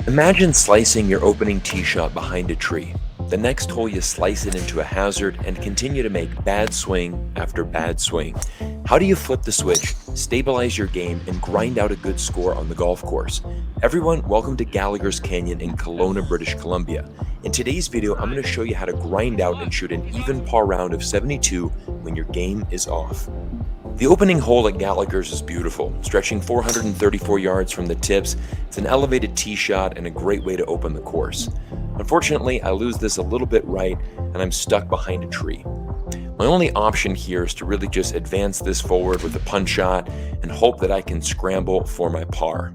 Imagine slicing your opening tee shot behind a tree. The next hole you slice it into a hazard and continue to make bad swing after bad swing. How do you flip the switch, stabilize your game, and grind out a good score on the golf course? Everyone, welcome to Gallagher's Canyon in Kelowna, British Columbia. In today's video, I'm going to show you how to grind out and shoot an even par round of 72 when your game is off. The opening hole at Gallagher's is beautiful, stretching 434 yards from the tips. It's an elevated tee shot and a great way to open the course. Unfortunately, I lose this a little bit right and I'm stuck behind a tree. My only option here is to really just advance this forward with a punch shot and hope that I can scramble for my par.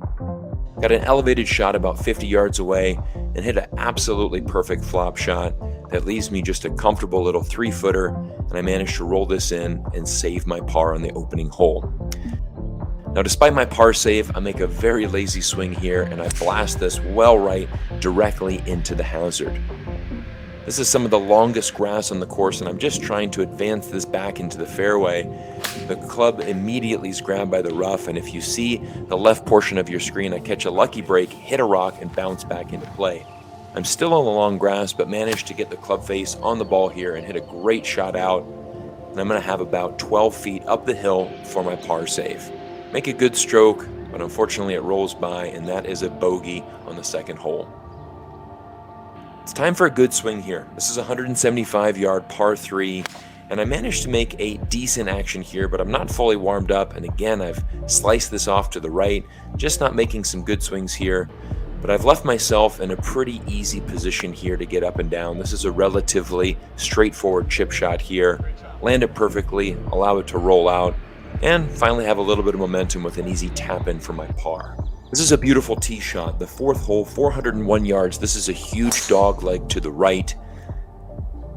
Got an elevated shot about 50 yards away and hit an absolutely perfect flop shot that leaves me just a comfortable little 3-footer, and I managed to roll this in and save my par on the opening hole. Now, despite my par save, I make a very lazy swing here and I blast this well right directly into the hazard. This is some of the longest grass on the course and I'm just trying to advance this back into the fairway. The club immediately is grabbed by the rough, and if you see the left portion of your screen, I catch a lucky break, hit a rock, and bounce back into play. I'm still on the long grass, but managed to get the club face on the ball here and hit a great shot out. And I'm going to have about 12 feet up the hill for my par save. Make a good stroke, but unfortunately it rolls by, and that is a bogey on the second hole. It's time for a good swing here. This is a 175-yard par 3, and I managed to make a decent action here, but I'm not fully warmed up, and again, I've sliced this off to the right, just not making some good swings here. But I've left myself in a pretty easy position here to get up and down. This is a relatively straightforward chip shot here. Land it perfectly, allow it to roll out, and finally have a little bit of momentum with an easy tap in for my par. This is a beautiful tee shot. The fourth hole, 401 yards. This is a huge dog leg to the right.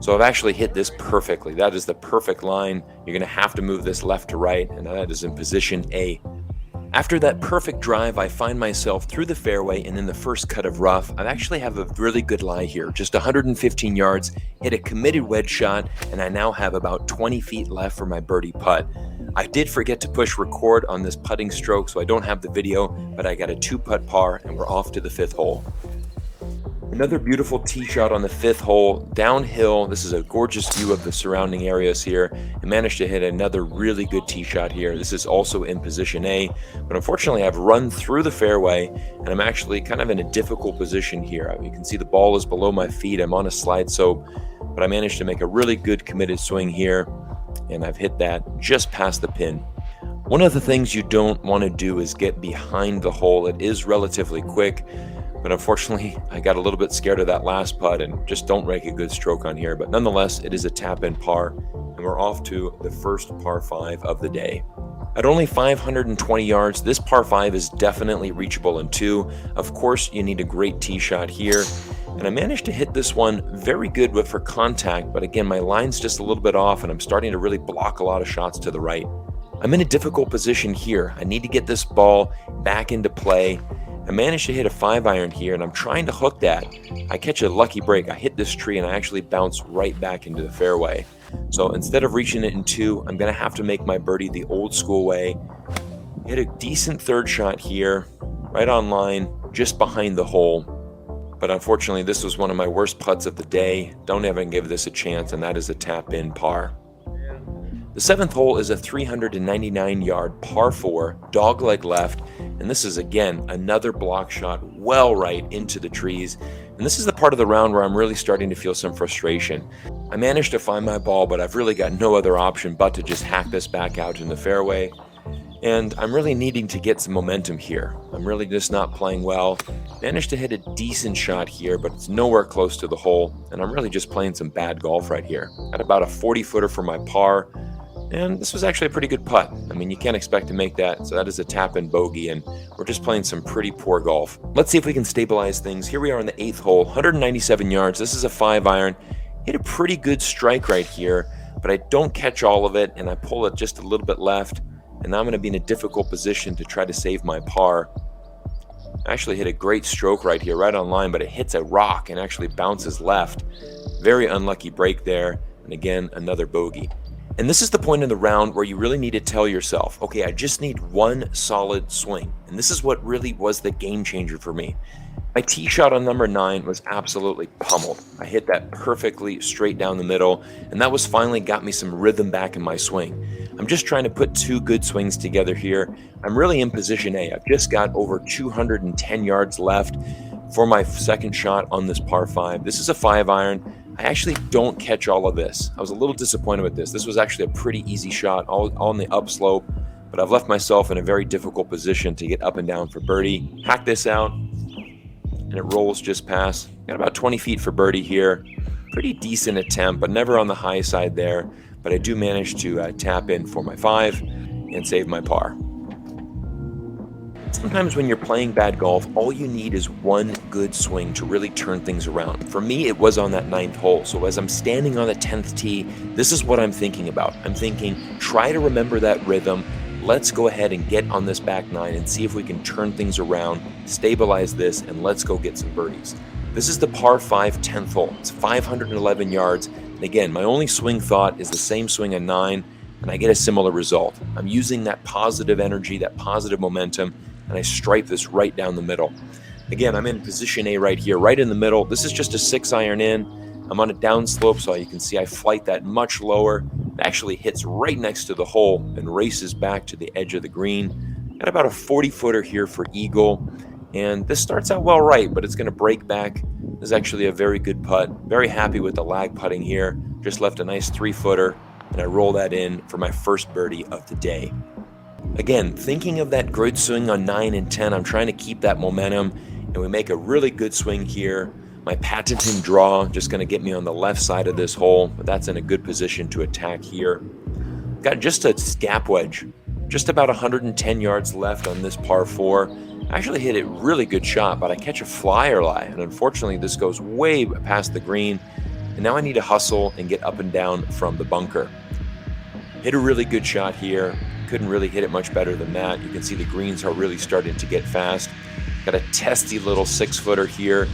So I've actually hit this perfectly. That is the perfect line. You're going to have to move this left to right, and that is in position A. After that perfect drive, I find myself through the fairway and in the first cut of rough. I actually have a really good lie here, just 115 yards, hit a committed wedge shot, and I now have about 20 feet left for my birdie putt. I did forget to push record on this putting stroke, so I don't have the video, but I got a 2-putt par, and we're off to the 5th hole. Another beautiful tee shot on the 5th hole, downhill. This is a gorgeous view of the surrounding areas here. I managed to hit another really good tee shot here. This is also in position A, but unfortunately I've run through the fairway and I'm actually kind of in a difficult position here. You can see the ball is below my feet. I'm on a slide soap, but I managed to make a really good committed swing here, and I've hit that just past the pin. One of the things you don't want to do is get behind the hole. It is relatively quick, but unfortunately, I got a little bit scared of that last putt and just don't make a good stroke on here. But nonetheless, it is a tap-in par, and we're off to the first par 5 of the day. At only 520 yards, this par 5 is definitely reachable in 2. Of course, you need a great tee shot here, and I managed to hit this one very good for contact, but again, my line's just a little bit off, and I'm starting to really block a lot of shots to the right. I'm in a difficult position here. I need to get this ball back into play. I managed to hit a 5-iron here, and I'm trying to hook that. I catch a lucky break. I hit this tree, and I actually bounce right back into the fairway. So instead of reaching it in 2, I'm going to have to make my birdie the old school way. Hit a decent third shot here, right on line, just behind the hole. But unfortunately, this was one of my worst putts of the day. Don't even give this a chance, and that is a tap-in par. The 7th hole is a 399-yard par 4, dogleg left, and this is again another block shot well right into the trees. And this is the part of the round where I'm really starting to feel some frustration. I managed to find my ball, but I've really got no other option but to just hack this back out in the fairway. And I'm really needing to get some momentum here. I'm really just not playing well. Managed to hit a decent shot here, but it's nowhere close to the hole, and I'm really just playing some bad golf right here. At about a 40-footer for my par. And this was actually a pretty good putt. I mean, you can't expect to make that, so that is a tap-in bogey, and we're just playing some pretty poor golf. Let's see if we can stabilize things. Here we are on the 8th hole, 197 yards. This is a 5-iron. Hit a pretty good strike right here, but I don't catch all of it, and I pull it just a little bit left, and now I'm going to be in a difficult position to try to save my par. I actually hit a great stroke right here, right on line, but it hits a rock and actually bounces left. Very unlucky break there, and again, another bogey. And this is the point in the round where you really need to tell yourself, okay, I just need one solid swing. And this is what really was the game changer for me. My tee shot on number 9 was absolutely pummeled. I hit that perfectly straight down the middle, and that was finally got me some rhythm back in my swing. I'm just trying to put two good swings together here. I'm really in position A. I've just got over 210 yards left for my second shot on this par 5. This is a 5-iron. I actually don't catch all of this. I was a little disappointed with this. This was actually a pretty easy shot, all on the upslope, but I've left myself in a very difficult position to get up and down for birdie. Hack this out, and it rolls just past. Got about 20 feet for birdie here. Pretty decent attempt, but never on the high side there. But I do manage to tap in for my 5 and save my par. Sometimes when you're playing bad golf, all you need is one good swing to really turn things around. For me, it was on that 9th hole. So as I'm standing on the 10th tee, this is what I'm thinking about. I'm thinking, try to remember that rhythm. Let's go ahead and get on this back 9 and see if we can turn things around, stabilize this, and let's go get some birdies. This is the par 5 10th hole. It's 511 yards. And again, my only swing thought is the same swing on 9, and I get a similar result. I'm using that positive energy, that positive momentum, and I stripe this right down the middle. Again, I'm in position A right here, right in the middle. This is just a 6-iron in. I'm on a downslope, so you can see I flight that much lower. It actually hits right next to the hole and races back to the edge of the green. Got about a 40-footer here for eagle. And this starts out well right, but it's going to break back. This is actually a very good putt. Very happy with the lag putting here. Just left a nice 3-footer, and I roll that in for my first birdie of the day. Again, thinking of that good swing on 9 and 10, I'm trying to keep that momentum, and we make a really good swing here. My patented draw just going to get me on the left side of this hole, but that's in a good position to attack here. Got just a gap wedge, just about 110 yards left on this par 4. I actually hit a really good shot, but I catch a flyer lie, and unfortunately this goes way past the green, and now I need to hustle and get up and down from the bunker. Hit a really good shot here. Couldn't really hit it much better than that. You can see the greens are really starting to get fast. Got a testy little 6-footer here,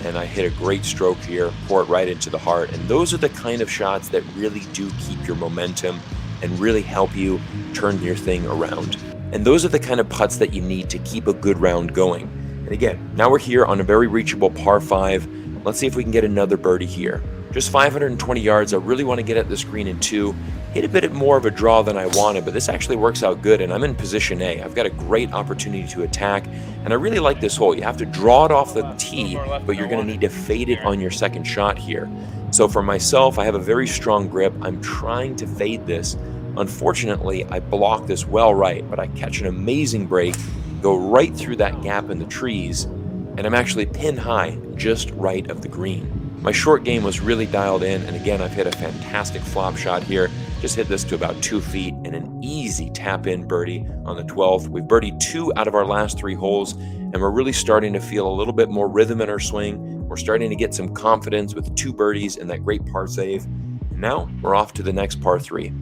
and I hit a great stroke here, pour it right into the heart. And those are the kind of shots that really do keep your momentum and really help you turn your thing around. And those are the kind of putts that you need to keep a good round going. And again, now we're here on a very reachable par 5. Let's see if we can get another birdie here. Just 520 yards. I really want to get at this green in 2. Hit a bit more of a draw than I wanted, but this actually works out good, and I'm in position A. I've got a great opportunity to attack, and I really like this hole. You have to draw it off the tee, but you're going to need to fade it on your second shot here. So for myself, I have a very strong grip. I'm trying to fade this. Unfortunately, I block this well right, but I catch an amazing break, go right through that gap in the trees, and I'm actually pin high just right of the green. My short game was really dialed in, and again, I've hit a fantastic flop shot here. Just hit this to about 2 feet and an easy tap-in birdie on the 12th. We've birdied 2 out of our last 3 holes, and we're really starting to feel a little bit more rhythm in our swing. We're starting to get some confidence with 2 birdies and that great par save. And now we're off to the next par 3.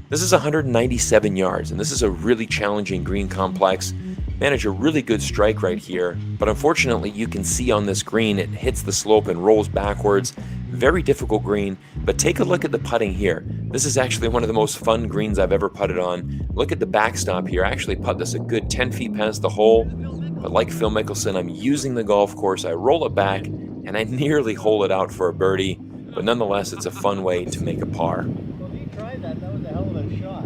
This is 197 yards, and this is a really challenging green complex. Manage a really good strike right here, but unfortunately you can see on this green it hits the slope and rolls backwards. Very difficult green, but take a look at the putting here. This is actually one of the most fun greens I've ever putted on. Look at the backstop here. I actually put this a good 10 feet past the hole, but like Phil Mickelson, I'm using the golf course. I roll it back, and I nearly hole it out for a birdie, but nonetheless it's a fun way to make a par. Well, he tried that. That was a hell of a shot.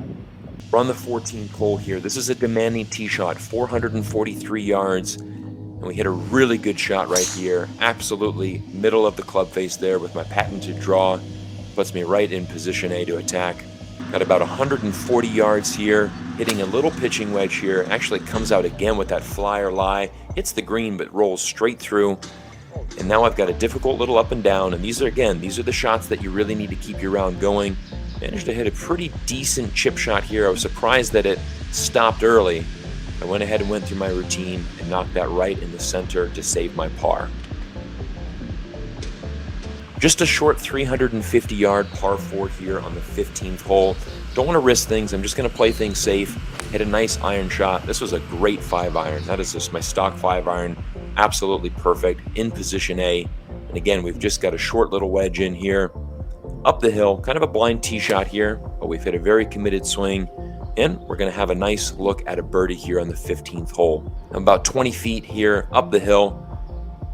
We're on the 14th hole here. This is a demanding tee shot, 443 yards. And we hit a really good shot right here. Absolutely middle of the club face there with my patented draw. Puts me right in position A to attack. Got about 140 yards here. Hitting a little pitching wedge here. Actually comes out again with that flyer lie. Hits the green but rolls straight through. And now I've got a difficult little up and down. And these are the shots that you really need to keep your round going. Managed to hit a pretty decent chip shot here. I was surprised that it stopped early. I went ahead and went through my routine and knocked that right in the center to save my par. Just a short 350-yard par 4 here on the 15th hole. Don't want to risk things. I'm just going to play things safe. Hit a nice iron shot. This was a great 5-iron. That is just my stock 5-iron. Absolutely perfect. In position A. And again, we've just got a short little wedge in here. Up the hill, kind of a blind tee shot here, but we've hit a very committed swing, and we're going to have a nice look at a birdie here on the 15th hole. I'm about 20 feet here up the hill,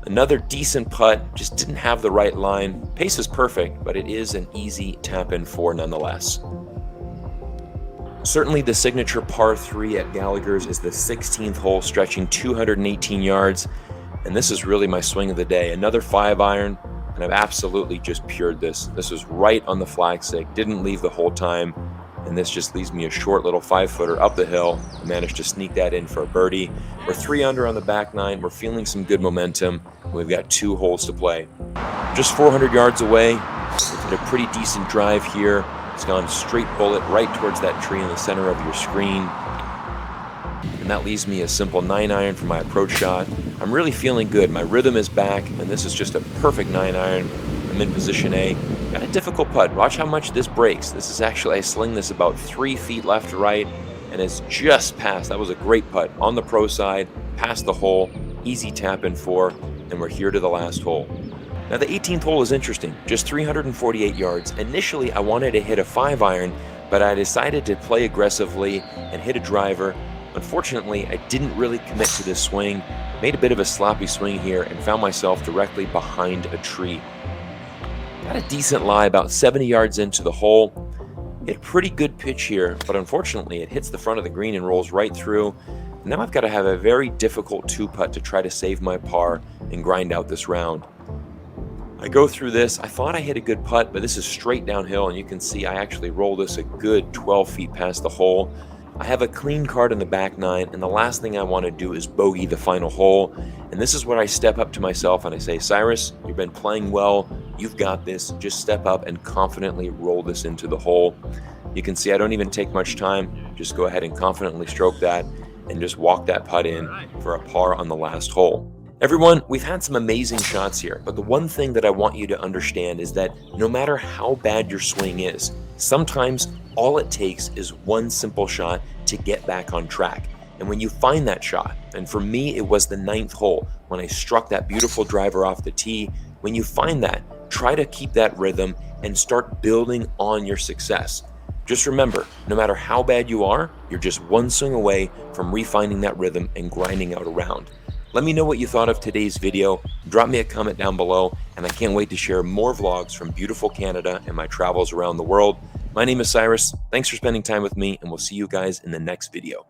Another decent putt, just didn't have the right line. Pace is perfect, but it is an easy tap-in 4 nonetheless. Certainly the signature par 3 at Gallagher's is the 16th hole, stretching 218 yards, and this is really my swing of the day. Another 5-iron, and I've absolutely just pured this. This was right on the flagstick, didn't leave the whole time, and this just leaves me a short little 5-footer up the hill. I managed to sneak that in for a birdie. We're 3 under on the back 9. We're feeling some good momentum. We've got 2 holes to play. Just 400 yards away. We've hit a pretty decent drive here. It's gone straight bullet right towards that tree in the center of your screen. And that leaves me a simple 9-iron for my approach shot. I'm really feeling good. My rhythm is back, and this is just a perfect 9-iron. I'm in position A. Got a difficult putt. Watch how much this breaks. This is actually, I sling this about 3 feet left to right, and it's just past. That was a great putt on the pro side, past the hole, easy tap in 4, and we're here to the last hole. Now the 18th hole is interesting, just 348 yards. Initially, I wanted to hit a 5-iron, but I decided to play aggressively and hit a driver. Unfortunately, I didn't really commit to this swing, made a bit of a sloppy swing here, and found myself directly behind a tree. Got a decent lie about 70 yards into the hole. Hit a pretty good pitch here, but unfortunately it hits the front of the green and rolls right through. Now I've got to have a very difficult 2-putt to try to save my par and grind out this round. I go through this. I thought I hit a good putt, but this is straight downhill, and you can see I actually roll this a good 12 feet past the hole. I have a clean card in the back 9, and the last thing I want to do is bogey the final hole. And this is where I step up to myself and I say, Cyrus, you've been playing well. You've got this. Just step up and confidently roll this into the hole. You can see I don't even take much time. Just go ahead and confidently stroke that and just walk that putt in for a par on the last hole. Everyone, we've had some amazing shots here, but the one thing that I want you to understand is that no matter how bad your swing is, sometimes all it takes is one simple shot to get back on track. And when you find that shot, and for me it was the 9th hole when I struck that beautiful driver off the tee, when you find that, try to keep that rhythm and start building on your success. Just remember, no matter how bad you are, you're just one swing away from refining that rhythm and grinding out a round. Let me know what you thought of today's video. Drop me a comment down below, and I can't wait to share more vlogs from beautiful Canada and my travels around the world. My name is Cyrus. Thanks for spending time with me, and we'll see you guys in the next video.